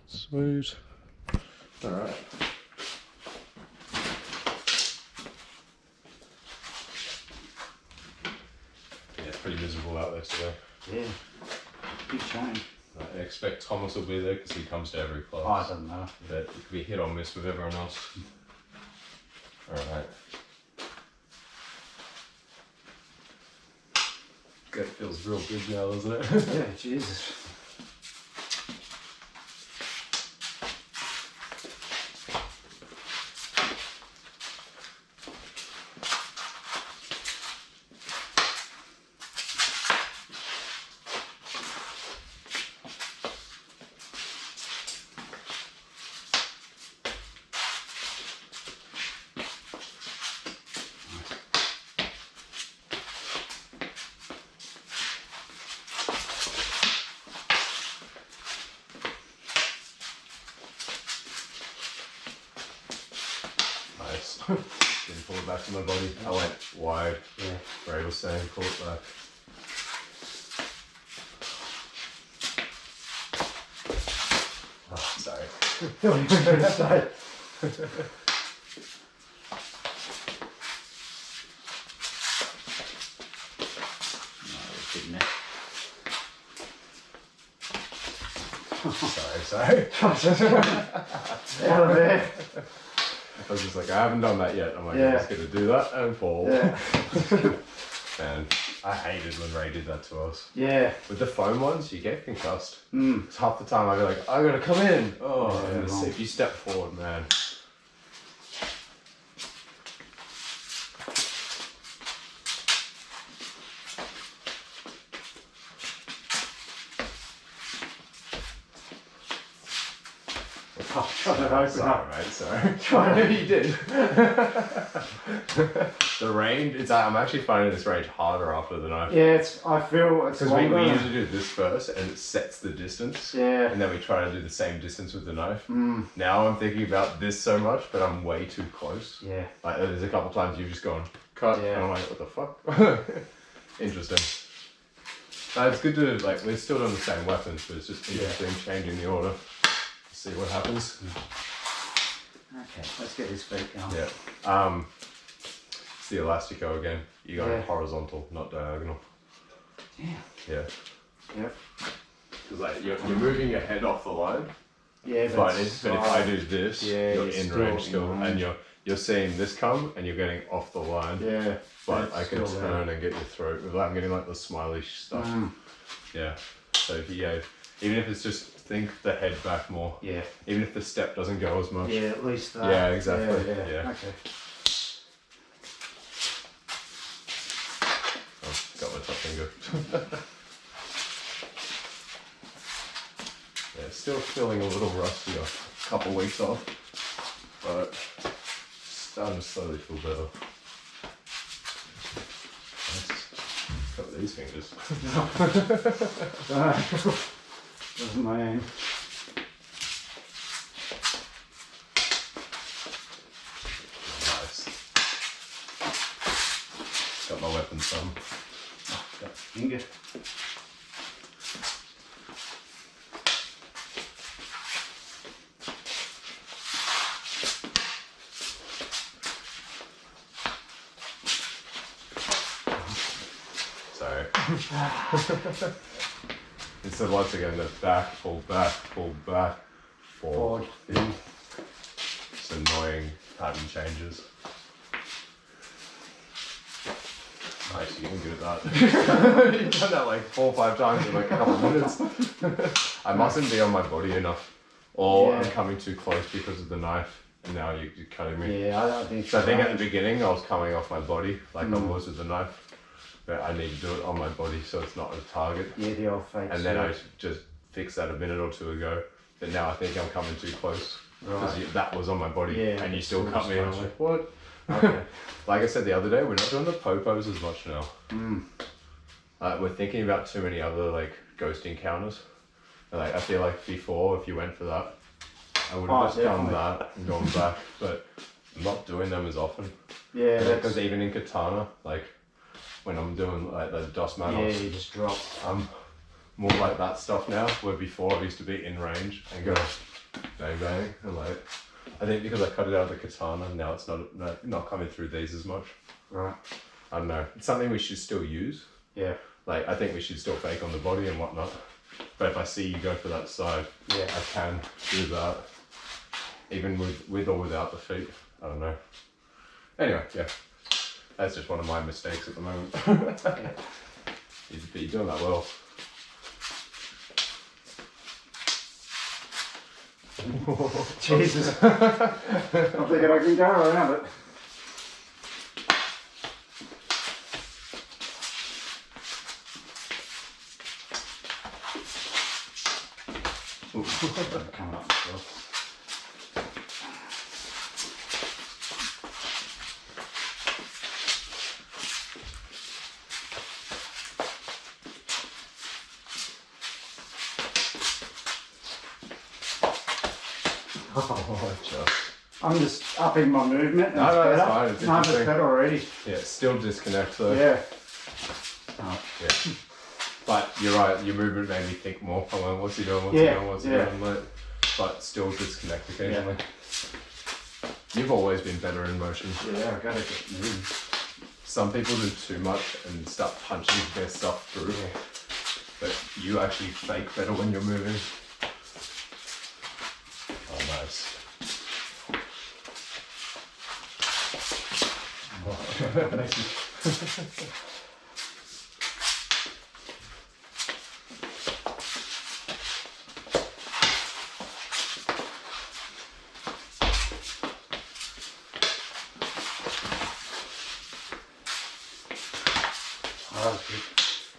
Sweet. Alright. Yeah, it's pretty miserable out there today. Yeah. Big change. I expect Thomas will be there because he comes to every class. Oh, it doesn't matter. But it could be hit or miss with everyone else. Alright. That feels real good now, doesn't it? Yeah, Jesus. Nice. Didn't pull it back to my body. I went wide. Yeah. Ray was saying, pull it back. Oh, sorry. What are you going to say? Sorry. Out of there. I was just like, I haven't done that yet. I'm like, Yeah. I'm just going to do that and fall. Yeah. Man, I hated when Ray did that to us. Yeah. With the foam ones, you get concussed. Mm. Half the time I'd be like, I gotta come in. Oh, Yeah, and wrong. if you step forward, man. Oh, trying to open Sorry, up. mate, sorry. Trying to. You did. The range, I'm actually finding this range harder after the knife. Yeah, I feel it's Because longer. we usually do this first and it sets the distance. Yeah. And then we try to do the same distance with the knife. Mm. Now I'm thinking about this so much, but I'm way too close. Yeah. Like there's a couple times you've just gone, cut, Yeah. and I'm like, what the fuck? Interesting. It's good to, like, we're still doing the same weapons, but it's just interesting changing the order. See what happens. Okay, let's get his feet going. Yeah. It's the elastico again. You got Yeah. it horizontal, not diagonal. Yeah. Yeah. Yep. Because like you're moving your head off the line. Yeah, But if I do this, Yeah, you're you're in still range in still, range. and you're seeing this come, and you're getting off the line. Yeah. But it's I can still turn and get your throat without getting like the smiley stuff. Mm. Yeah. So even if it's just think the head back more. Yeah. Even if the step doesn't go as much. Yeah, at least that. Yeah, exactly. Yeah. Yeah. Okay. Oh, got my top finger. Yeah, still feeling a little rusty after a couple weeks off, but starting to slowly feel better. Nice. Got these fingers. Wasn't my aim. Nice. Got my weapon some. Got the finger. Sorry. It's the once again the back, pull back, forward. Forward. Yeah. It's annoying pattern changes. Nice, you can good at that. You've done that like 4 or 5 times in like a couple of minutes. I mustn't be on my body enough. Or Yeah. I'm coming too close because of the knife. And now you're cutting me. Yeah, I don't think So I think at the beginning I was coming off my body like I was with the knife. But I need to do it on my body so it's not a target. Yeah, the old fake. And then I just fixed that a minute or two ago. But now I think I'm coming too close. Because Right. that was on my body. Yeah, And you still it's cut me. And I'm special. like, what? Okay. Like I said the other day, we're not doing the popos as much now. Mm. We're thinking about too many other like ghost encounters. And, like I feel like before, if you went for that, I would have just done definitely. that and gone back. But I'm not doing them as often. Yeah, Because even in katana, like when I'm doing like the dos yeah, manos, you just drop. I'm more like that stuff now, where before I used to be in range and go bang bang, and like, I think because I cut it out of the katana, now it's not coming through these as much. Right. I don't know. It's something we should still use. Yeah. Like, I think we should still fake on the body and whatnot. But if I see you go for that side, Yeah. I can do that. Even with or without the feet. I don't know. Anyway, yeah. That's just one of my mistakes at the moment. Yeah. You're doing that well. Jesus. I'm thinking I can go around it. Come up, Phil. I'm just upping my movement. And No, it's that's better. fine. It's No, it's interesting. better already. Yeah, still disconnect though. Yeah. Oh. Yeah. But you're right, your movement made me think more. I'm like, what's he doing? What's Yeah, he doing? What's he yeah. doing? Like, but still disconnect occasionally. You've always been better in motion. Yeah, I gotta get moving. Some people do too much and start punching their stuff through. Yeah. But you actually fake better when you're moving. Oh, nice.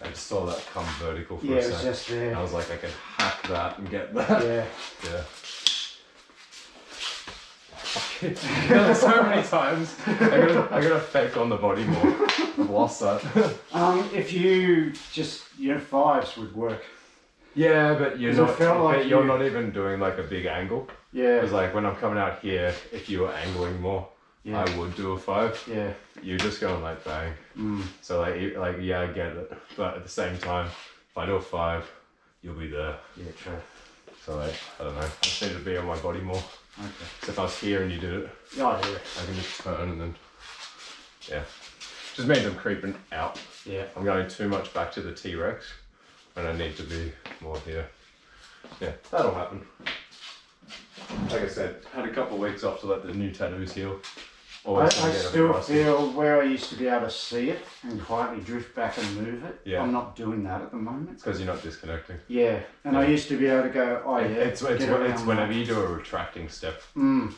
I just saw that come vertical for Yeah, a it was second. just there. I was like, I can hack that and get that. Yeah. Yeah. So many times. I gotta fake on the body more. I've lost that. If you just, fives would work. Yeah, but you're 'Cause I not. felt like But you're you- not even doing like a big angle. Yeah. Because like when I'm coming out here, if you were angling more, Yeah. I would do a 5. Yeah. You're just going like bang. So like yeah, I get it. But at the same time, if I do a 5, you'll be there. Yeah, true. So like I don't know. I just need to be on my body more. Okay. So if I was here and you did it, Yeah, I do it. I can just turn and then yeah. Just means I'm creeping out. Yeah. I'm going too much back to the T-Rex and I need to be more here. Yeah, that'll happen. Like I said, had a couple of weeks off to let the new tattoos heal. I Always gonna get a bit still rusty. feel where I used to be able to see it and quietly drift back and move it. Yeah. I'm not doing that at the moment. It's because you're not disconnecting. Yeah, and I Yeah. used to be able to go, oh yeah. It's get around whenever that. you do a retracting step,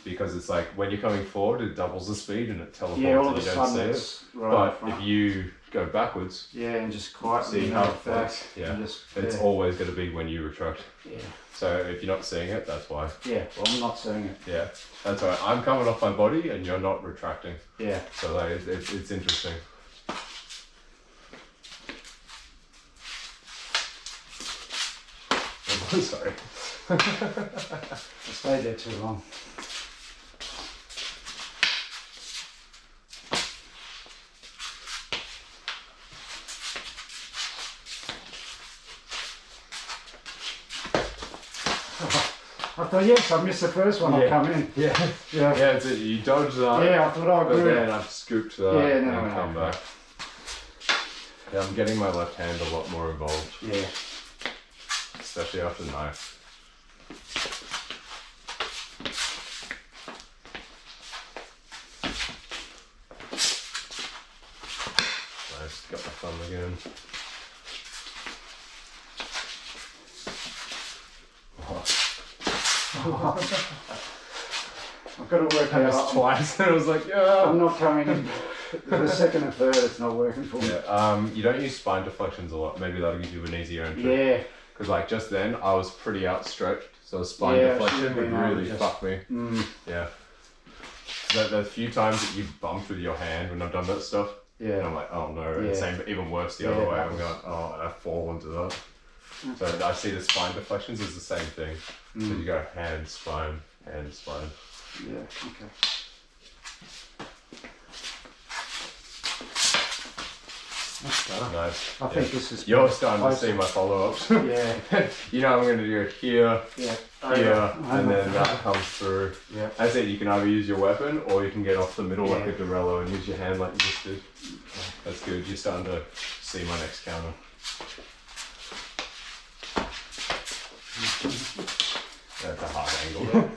because it's like when you're coming forward, it doubles the speed and it teleports Yeah, all and of you a don't sudden see it. it's right But in front. if you go backwards, Yeah, and just quietly see how move it back. floats. Yeah, and just, it's yeah. always going to be when you retract. Yeah. So if you're not seeing it, that's why. Yeah, well, I'm not seeing it. Yeah, that's right. I'm coming off my body and you're not retracting. Yeah. So like, it's interesting. Oh, sorry. I stayed there too long. I thought, yes, I missed the first one. I'll come in. Yeah. Yeah. Yeah, you dodged that. Yeah, I thought I But would. then I've scooped that Yeah, and no, then no, come no. back. Yeah, I'm getting my left hand a lot more involved, Yeah. especially after the knife. Nice, got my thumb again. I've got to work That was out. twice, and I was like, yeah. I'm not coming in. The second and third, it's not working for me. Yeah, you don't use spine deflections a lot. Maybe that'll give you an easier entry. Yeah. Because like just then, I was pretty outstretched, so spine Yeah, I deflection should've would been able to really just- fuck me. Yeah. The few times that you've bumped with your hand when I've done that stuff, and I'm Yeah. like, oh no. And Yeah. same, even worse the Yeah, other way. that I'm was- going, oh, and I fall into that. So I see the spine deflections as the same thing. So you go hand, spine, hand, spine. Yeah. Okay. That's better. Nice. I think this is. You're starting to see my follow-ups. Yeah. You know I'm going to do it here, Yeah. here, and then that comes through. Yeah. That's it. You can either use your weapon or you can get off the middle like Yeah. a Dorello and use your hand like you just did. That's good. You're starting to see my next counter. That's a hard angle though.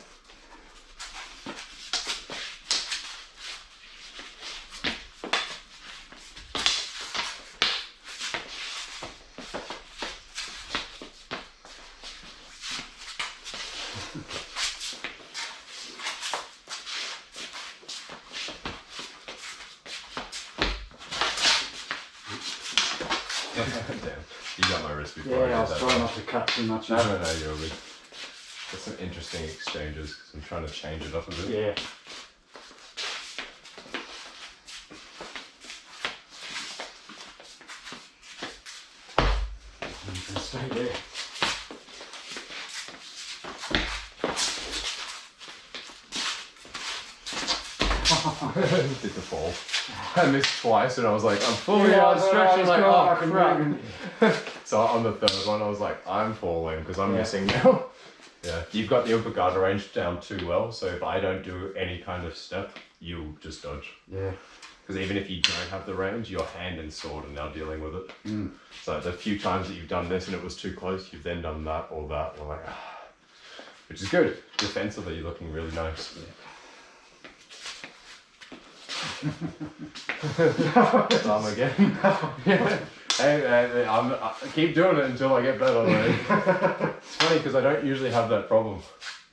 Damn, you got my wrist before Yeah, I I was did that. trying not to cut too much. No, you're good. There's some interesting exchanges because I'm trying to change it up a bit. Yeah. You can stay there. Did the fall. I missed twice and I was like, I'm fully Yeah, outstretched. I was like, I oh can crap. move. So on the third one, I was like, I'm falling because I'm missing now. Yeah, you've got the pulgada range down too well. So if I don't do any kind of step, you'll just dodge. Yeah. Because even if you don't have the range, your hand and sword are now dealing with it. Mm. So the few times that you've done this and it was too close, you've then done that or that. We're like, which is good. Defensively, you're looking really nice. Dumb again. Yeah. Hey, I keep doing it until I get better. Like. It's funny because I don't usually have that problem.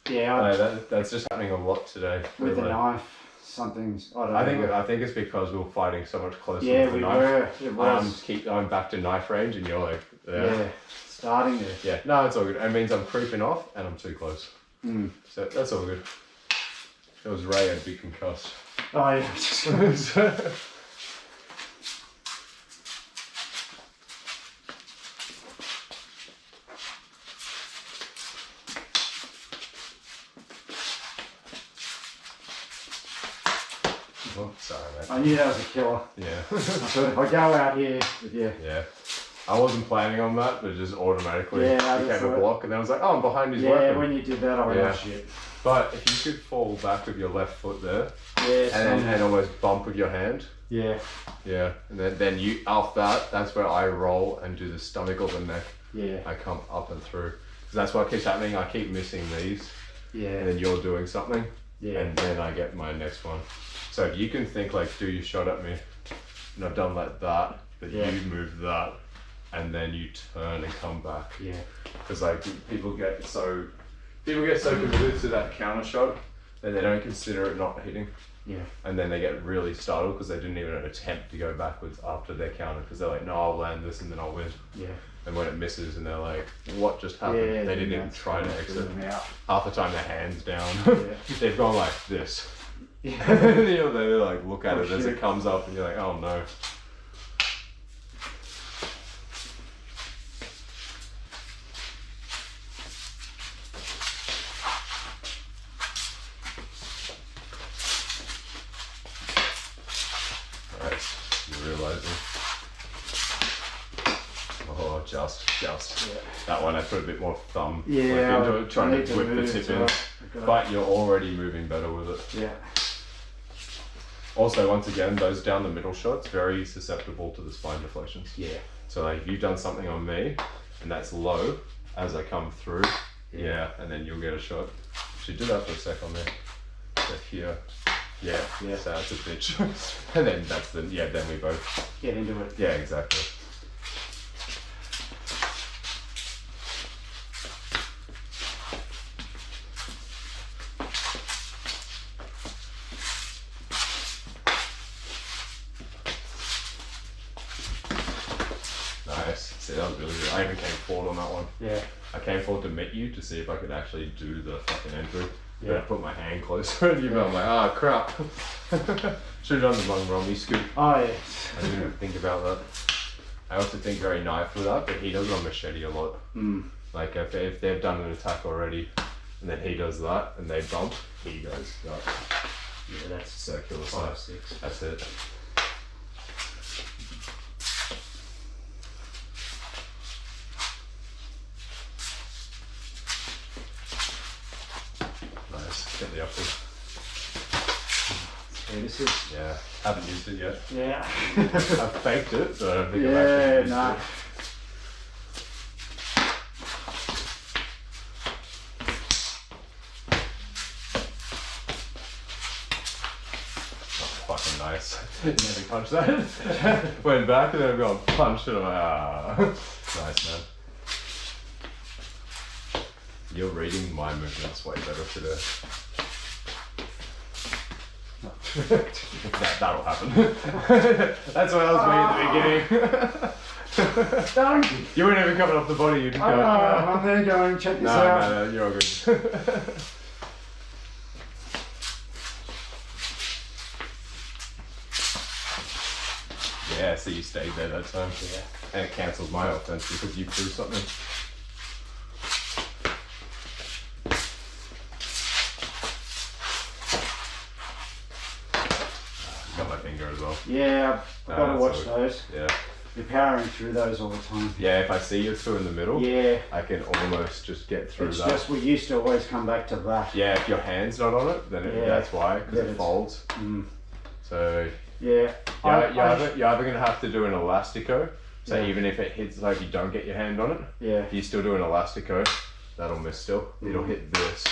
Yeah. That's just happening a lot today. With a Like, knife, something's. I don't know. I think it's because we were fighting so much closer Yeah, with the we knife. were. It was. I'm back to knife range, and you're like, Yeah. Starting there. yeah. No, it's all good. It means I'm creeping off, and I'm too close. Mm. So that's all good. If it was Ray, I'd be concussed. Oh yeah. Oh, sorry, mate. I knew that was a killer. Yeah. I thought if I go out here with you. Yeah. I wasn't planning on that, but it just automatically became a block, and then I was like, oh, I'm behind his weapon. Yeah, when you did that, I went, Yeah. oh shit. But if you could fall back with your left foot there, Yeah. and almost bump with your hand, Yeah. yeah, and then you off that's where I roll and do the stomach or the neck. Yeah. I come up and through. Because that's what keeps happening. I keep missing these, Yeah. and then you're doing something, Yeah. and then I get my next one. So if you can think like, do your shot at me, and I've done like that, but Yeah. you move that, and then you turn and come back. Yeah. Because like people get so committed to that counter shot that they don't consider it not hitting. Yeah. And then they get really startled because they didn't even attempt to go backwards after their counter because they're like, no, I'll land this and then I'll win. Yeah. And when it misses and they're like, what just happened? Yeah, They didn't even that's try to what exit. threw them out. Half the time their hands down. Yeah. They've gone like this. Yeah. You know, they like look at Oh, it as shit. it comes up and you're like, oh no. Alright, you're realizing. Oh, just. Yeah. That one I put a bit more thumb Yeah, work into it, trying I to need to whip the move tip to in. it. Okay. But you're already moving better with it. Yeah. Also, once again, those down the middle shots, very susceptible to the spine deflections. Yeah. So like if you've done something on me and that's low as I come through, yeah, and then you'll get a shot. Should do that for a sec on there. So here. Yeah, Yeah. so that's a bitch. And then that's the, yeah, then we both. Get into it. Yeah, exactly. Nice. See, that was really good. I even came forward on that one. Yeah. I came forward to meet you to see if I could actually do the fucking entry. But I Yeah. put my hand closer and you were like, ah, crap. Should have done the long rummy scoop. Oh yeah. I didn't even think about that. I also think very knife with that, but he does it on machete a lot. Mm. Like if they've done an attack already and then he does that and they bump, he goes that. Yeah, that's Circular 5, side. 6. That's it. Get the upward. Yeah, this is. Yeah, haven't used it yet. Yeah. I've faked it, but I don't think I've Yeah, actually used no. it. Fucking nice. Nearly punched that. Went back and then I've got punched and I'm like, ah. Nice, man. You're reading my movements way better today. That'll happen. That's what I was doing at the beginning. Don't. You weren't even coming off the body, you just go. I'm there going, check this out. No, you're all good. Yeah, so you stayed there that time. Yeah. And it cancels my offense because you threw something. Got my finger as well. Yeah, I've got to that's watch all good. those. Yeah. You're powering through those all the time. Yeah, if I see your two in the middle, Yeah. I can almost just get through It's that. just we used to always come back to that. Yeah, if your hand's not on it, then Yeah. that's why, because Then it it's- folds. Mm. So Yeah. you're either going to have to do an elastico, so Yeah. even if it hits, like you don't get your hand on it, Yeah. if you still do an elastico, that'll miss still. It'll hit this,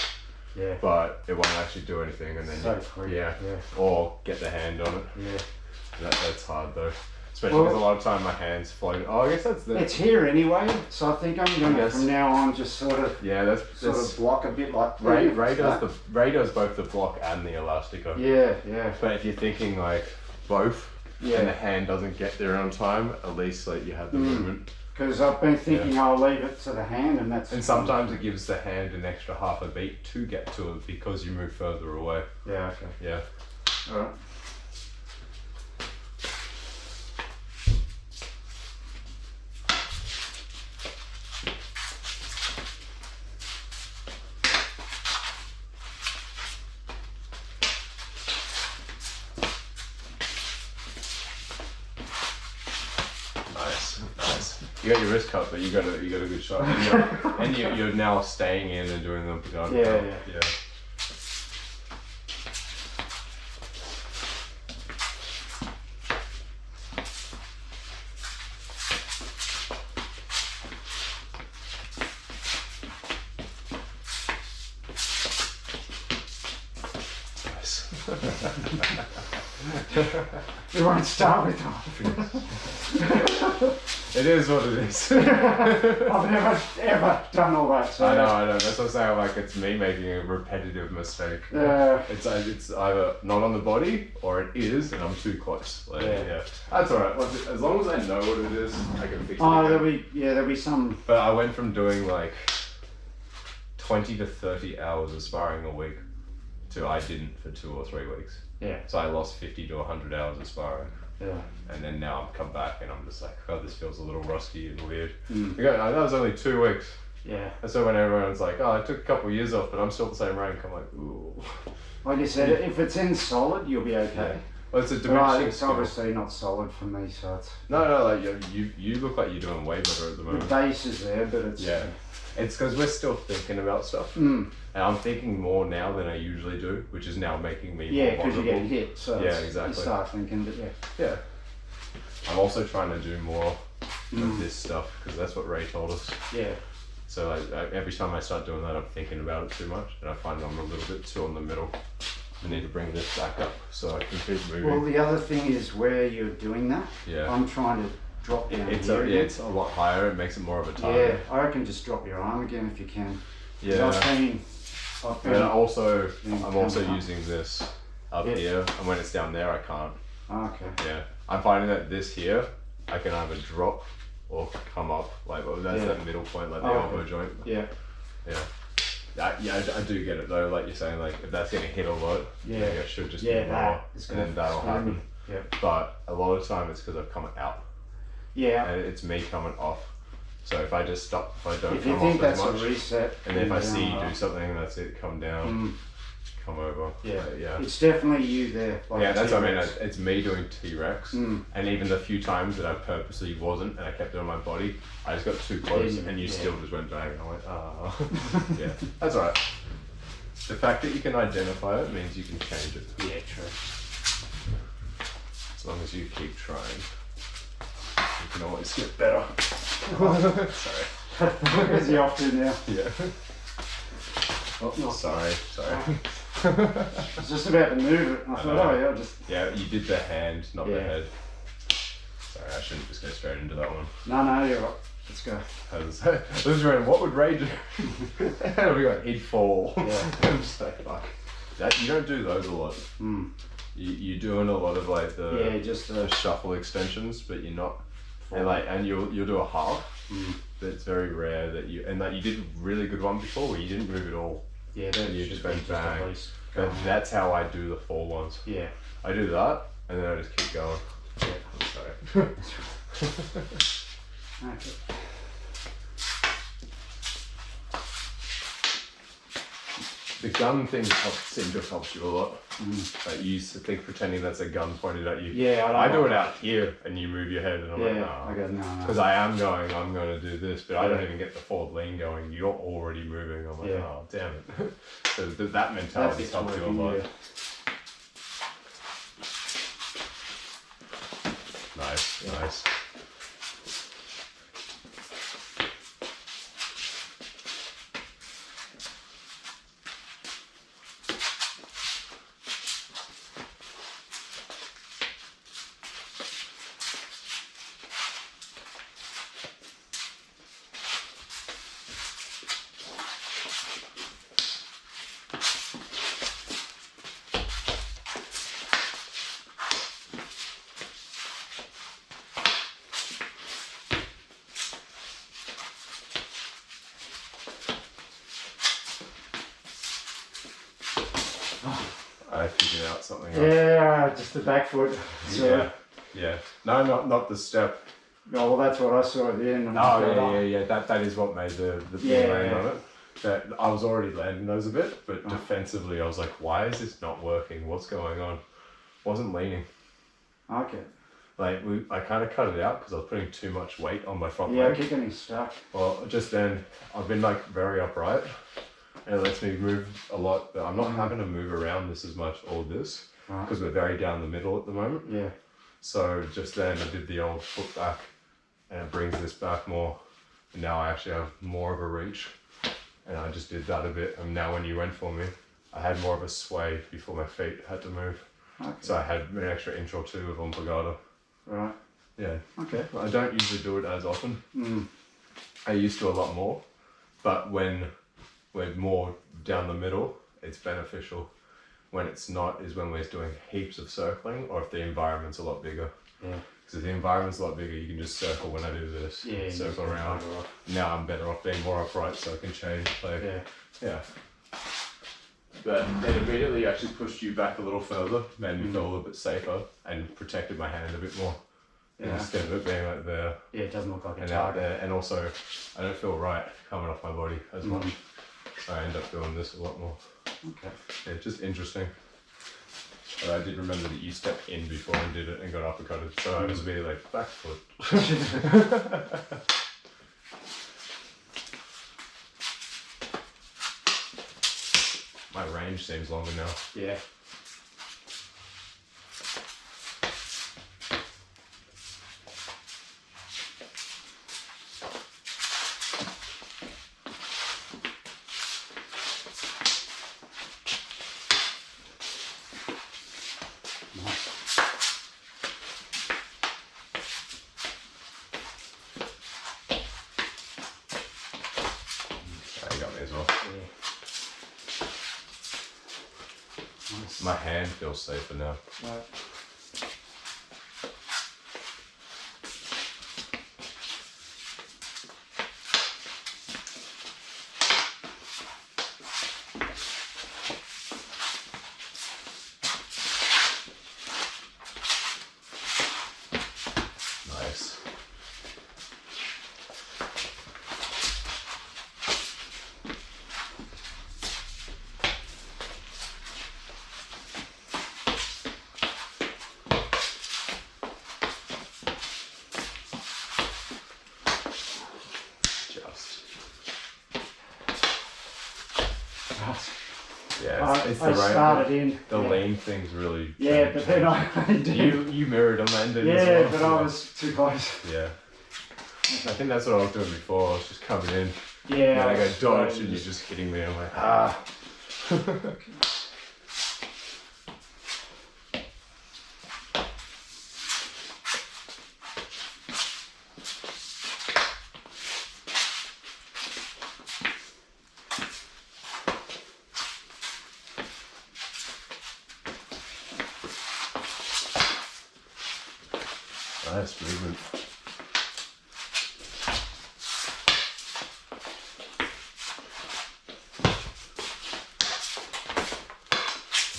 Yeah. but it won't actually do anything, and then So quick. yeah, Yeah. or get the hand on it. Yeah. That's hard though, especially because a lot of time my hands float. Oh, I guess that's the It's here anyway, so I think I'm going to Yes. from now on just sort of that's block a bit like Ray that. does both the block and the elastico. Yeah, yeah. But if you're thinking like both, Yeah. and the hand doesn't get there on time, at least like you have the movement. Because I've been thinking I'll leave it to the hand and that's... And sometimes it gives the hand an extra half a beat to get to it because you move further away. Yeah, okay. Yeah. Alright. Nice. You got your wrist cut, but you got a good shot. And you're now staying in and doing the pulgada. Yeah. Nice. We won't start with that. It is what it is. I've never ever done all that. So I know. That's what I'm saying. Like it's me making a repetitive mistake. It's either not on the body or it is, and I'm too close. Like, yeah. That's alright. As long as I know what it is, I can fix it. Oh, again. there'll be some. But I went from doing like 20 to 30 hours of sparring a week to I didn't for 2 or 3 weeks. Yeah. So I lost 50 to 100 hours of sparring. Yeah. And then now I've come back and I'm just like, oh, this feels a little rusty and weird. Mm. That was only 2 weeks. Yeah. And so when everyone's like, oh, I took a couple of years off, but I'm still the same rank, I'm like, ooh. Like you said, if it's in solid, you'll be okay. Yeah. Well, it's a Right, dimensioning it's skill. obviously not solid for me, so it's... No, like you look like you're doing way better at the The moment. base is there, but it's... Yeah. It's because we're still thinking about stuff. Mm. And I'm thinking more now than I usually do, which is now making me Yeah, more because you vulnerable. get hit, so Yeah, it's- exactly. you start thinking, but yeah. Yeah. I'm also trying to do more of this stuff because that's what Ray told us. Yeah. So every time I start doing that, I'm thinking about it too much, and I find I'm a little bit too in the middle. I need to bring this back up so I can keep moving. Well, the other thing is where you're doing that. Yeah. I'm trying to drop down It's here again. it's a lot higher. It makes it more of a Yeah, target. I reckon just drop your arm again if you can. 'Cause Yeah. I've been And also, Yeah, I'm also come up. using this up Yeah. here, and when it's down there, I can't. okay. Yeah. I'm finding that this here, I can either drop or come up. Like, well, that's Yeah. that middle point, like the Oh, elbow okay. joint. Yeah. Yeah. I do get it though, like you're saying, like if that's getting hit a lot, Yeah. maybe I should just Yeah, be that lower, is and gonna then that'll screw me. happen. Yeah. But a lot of time it's because I've come out, Yeah. and it's me coming off. So if I just stop, if I don't If you come think off that's as a much, reset, and then if I see you then, do something, that's it, come down, come over. Yeah. Yeah. It's definitely you there. Like Yeah, that's what I mean. T-Rex. It's me doing T-Rex, and even the few times that I purposely wasn't, and I kept it on my body, I just got too close, Yeah, and you yeah. still just went down. I went, ah, yeah, that's alright. The fact that you can identify it means you can change it. Yeah, true. As long as you keep trying, you can always get better. Sorry. Where's he off to now? Yeah. Oh, No. sorry. I was just about to move it. I thought, oh yeah, I'll just... Yeah, you did the hand, not the Yeah. head. Sorry, I shouldn't just go straight into that one. No, you're right. Let's go. Liz ran, what would Ray do? And we got, he'd fall. Yeah. I'm just like, fuck. That, you don't do those a lot. Mm. You're doing a lot of like the just the shuffle extensions, but you're not. And you'll do a half. Mm. But it's very rare that you did a really good one before where you didn't move at all. Yeah, that You just went bang. at least But that's how I do the fall ones. Yeah. I do that and then I just keep going. Yeah. I'm sorry. Okay. The gun thing seems to have helped you a lot. Like you used to think pretending that's a gun pointed at you. Yeah, I do it out here and you move your head and I'm like, no. I go, no. Because I'm going to do this, but I don't even get the forward lean going. You're already moving. I'm like, oh, damn it. So that mentality helps you a lot. Yeah. Nice. I figured out something else. Yeah, just the back foot. So, Yeah. No, not the step. Oh, well, that's what I saw at the end. Yeah. That is what made the land on it. That I was already landing those a bit, but defensively I was like, why is this not working? What's going on? Wasn't leaning. Okay. Like I kind of cut it out because I was putting too much weight on my front Yeah, I leg. keep getting stuck. Well, just then I've been like very upright. And it lets me move a lot, but I'm not having to move around this as much or this because we're very down the middle at the moment. Yeah. So just then I did the old foot back and it brings this back more. And now I actually have more of a reach and I just did that a bit. And now when you went for me, I had more of a sway before my feet had to move. Okay. So I had an extra inch or two of pulgada. Right. Yeah. Okay. I don't usually do it as often. Mm. I used to a lot more, but when we're more down the middle, it's beneficial. When it's not is when we're doing heaps of circling or if the environment's a lot bigger. Yeah. Because if the environment's a lot bigger, you can just circle when I do this. Yeah. Circle around. Now I'm better off being more upright so I can change. Like, yeah. But then immediately actually pushed you back a little further, made me feel a little bit safer and protected my hand a bit more. Yeah. Instead of it being like there. Yeah, it doesn't look like and a out target. there. And also, I don't feel right coming off my body as much. So I end up doing this a lot more. Okay. Yeah, just interesting. But I did remember that you stepped in before and did it and got uppercutted. So I was really like, back foot. My range seems longer now. Yeah. You got me as well. Nice. My hand feels safer now. Right. Nice. Yeah, it's I the right started in. The lean thing's really. Yeah, but then I did. You mirrored them and did yeah, as well. but I was too close. Yeah. I think that's what I was doing before. I was just coming in. Yeah. And I go dodge and you're just hitting me. I'm like, ah. Nice movement.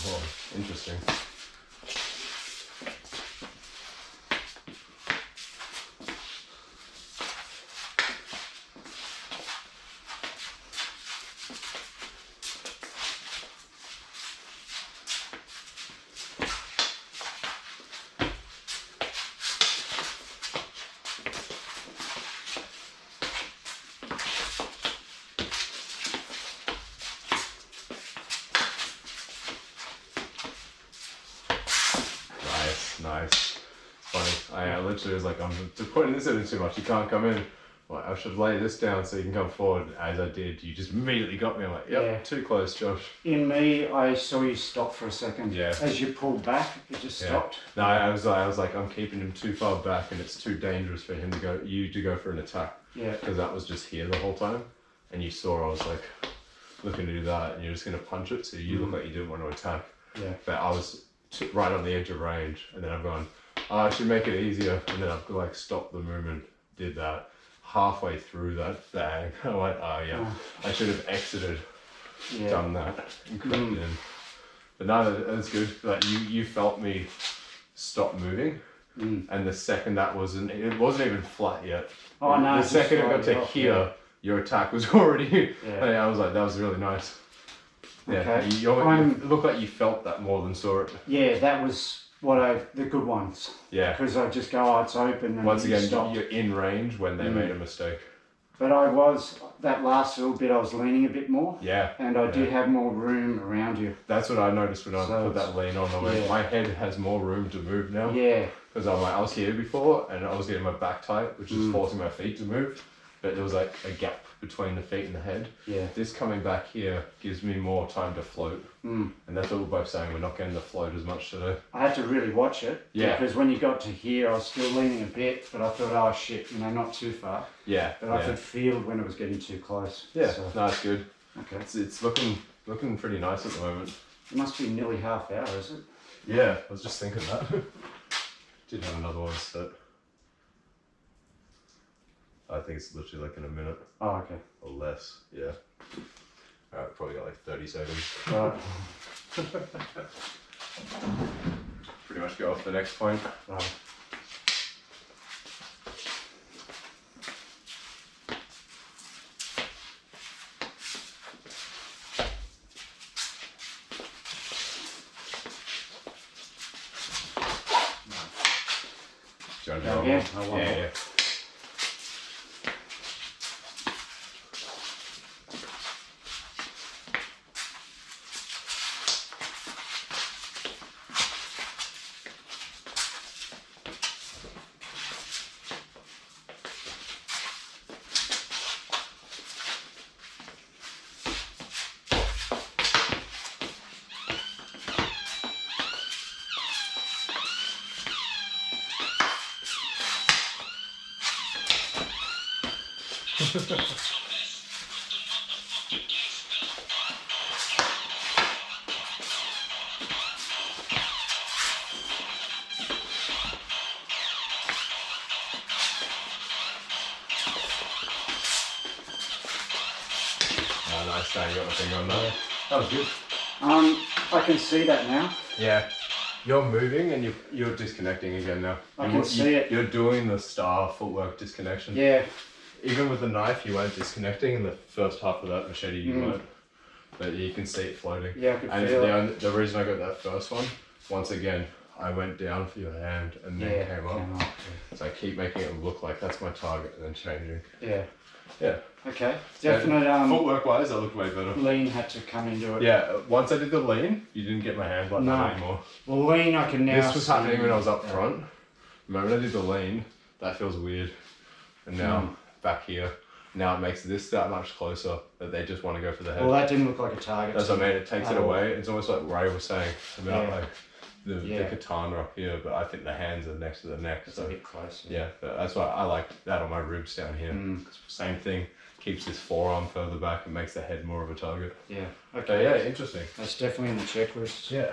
Oh, interesting. Nice. It's funny. I literally was like, I'm just putting this in too much. You can't come in. Well, I should lay this down so you can come forward. As I did, you just immediately got me. I'm like, yep, yeah. Too close, Josh. In me, I saw you stop for a second. Yeah. As you pulled back, it just stopped. No, I was like, I'm keeping him too far back, and it's too dangerous for him to go. You to go for an attack. Yeah. Because that was just here the whole time, and you saw I was like looking to do that, and you're just gonna punch it. So you look like you didn't want to attack. Yeah. But I was right on the edge of range, and then I've gone, oh, I should make it easier, and then I've like stopped the movement, did that. Halfway through that bang, I went, oh yeah, I should have exited, done that, and crept in. But no, that's good. Like you felt me stop moving, and the second it wasn't even flat yet. Oh no! The second it got to here, your attack was already. I was like, that was really nice. Yeah, okay. It looked like you felt that more than saw it. Yeah, that was the good ones. Yeah. Because I just go, oh, it's open. And once again, stop. you're in range when they made a mistake. But that last little bit, I was leaning a bit more. Yeah. And I did have more room around you. That's what I noticed when I put that lean on the way. My head has more room to move now. Yeah. Because I was here before and I was getting my back tight, which is forcing my feet to move. But there was like a gap between the feet and the head. Yeah. This coming back here gives me more time to float. And that's what we're both saying, we're not getting to float as much today. I had to really watch it. Yeah. Because when you got to here, I was still leaning a bit, but I thought, oh shit, not too far. Yeah. But I could feel when it was getting too close. Yeah, so. No, it's good. Okay. It's looking pretty nice at the moment. It must be nearly half hour, is it? Yeah, I was just thinking that. Did have another one set. I think it's literally like in a minute. Oh, okay. Or less, yeah. Alright, probably got like 30 seconds. Right. Pretty much go off the next point. Right. Do you want to go again? Yeah. Nice, you got the thing on there. That was good. I can see that now. Yeah. You're moving and you're disconnecting again now. I can see it. You're doing the star footwork disconnection. Yeah. Even with the knife, you weren't disconnecting. In the first half of that machete, you weren't. But you can see it floating. Yeah, I can feel it. The reason I got that first one, once again, I went down for your hand and then came up. So I keep making it look like that's my target and then changing. Yeah. Yeah. Okay. Definite. Footwork wise, that looked way better. Lean had to come into it. Yeah. Once I did the lean, you didn't get my hand like that anymore. Well, lean I can now. This was happening when I was up front. Remember when I did the lean? That feels weird. And now I'm back here. Now it makes this that much closer that they just want to go for the head. Well, that didn't look like a target. That's what I mean. It takes it away. It's almost like Ray was saying about like the katana up here, but I think the hands are next to the neck. It's so a bit closer. Yeah, but that's why I like that on my ribs down here. Same thing. Keeps this forearm further back and makes the head more of a target. Yeah. Okay. Yeah, interesting. That's definitely in the checklist. Yeah.